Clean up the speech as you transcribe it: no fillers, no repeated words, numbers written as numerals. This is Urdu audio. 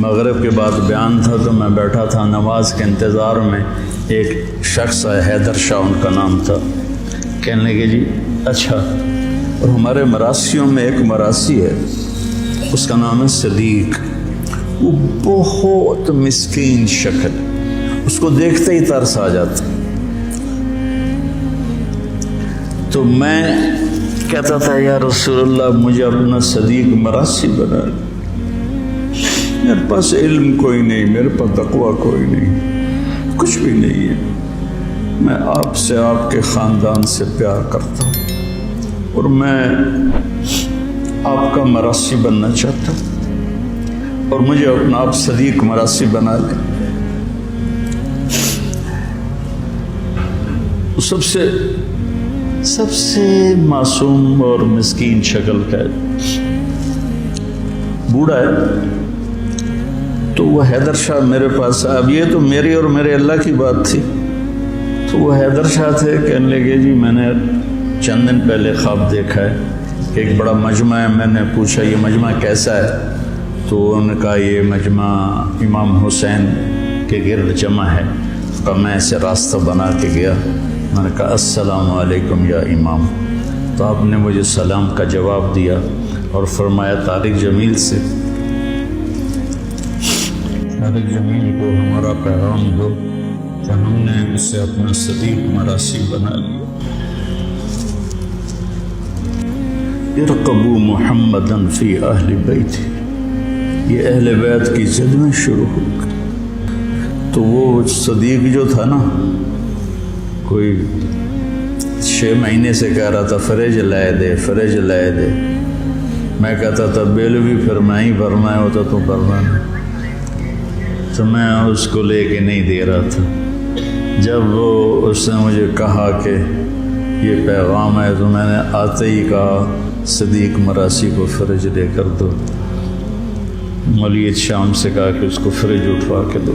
مغرب کے بعد بیان تھا تو میں بیٹھا تھا نماز کے انتظار میں، ایک شخص ہے حیدر شاہ ان کا نام تھا، کہنے لگے جی اچھا، اور ہمارے مراسیوں میں ایک مراسی ہے اس کا نام ہے صدیق، وہ بہت مسکین شکل، اس کو دیکھتے ہی ترس آ جاتا، تو میں کہتا تھا یا رسول اللہ مجھے اپنا صدیق مراسی بنا لے، میرے پاس علم کوئی نہیں، میرے پاس تقویٰ کوئی نہیں، کچھ بھی نہیں ہے، میں آپ سے آپ کے خاندان سے پیار کرتا ہوں اور میں آپ کا مراسی بننا چاہتا ہوں اور مجھے اپنا آپ صدیق مراسی بنا لیں۔ سب سے معصوم اور مسکین شکل کا بوڑھا ہے، تو وہ حیدر شاہ میرے پاس، اب یہ تو میری اور میرے اللہ کی بات تھی، تو وہ حیدر شاہ تھے، کہنے لگے جی میں نے چند دن پہلے خواب دیکھا ہے کہ ایک بڑا مجمع ہے، میں نے پوچھا یہ مجمع کیسا ہے، تو انہوں نے کہا یہ مجمع امام حسین کے گرد جمع ہے، تو میں ایسے راستہ بنا کے گیا، میں نے کہا السلام علیکم یا امام، تو آپ نے مجھے سلام کا جواب دیا اور فرمایا طارق جمیل سے، طارق جمیل کو ہمارا پیغام دو کہ ہم نے اسے اپنا صدیق مراسی بنا لیا، ارقبوا محمدا فی اہل بیت، یہ اہل بیت کی زد میں شروع ہو گئی۔ تو وہ صدیق جو تھا نا، کوئی 6 مہینے سے کہہ رہا تھا فریج لائے دے، فریج لائے دے، میں کہتا تھا بل بھی پھر میں ہی بھرنا ہوتا تو بھرنا نہیں، تو میں اس کو لے کے نہیں دے رہا تھا۔ جب اس نے مجھے کہا کہ یہ پیغام ہے تو میں نے آتے ہی کہا صدیق مراسی کو فریج لے کر دو، مولوی شام سے کہا کہ اس کو فریج اٹھوا کے دو۔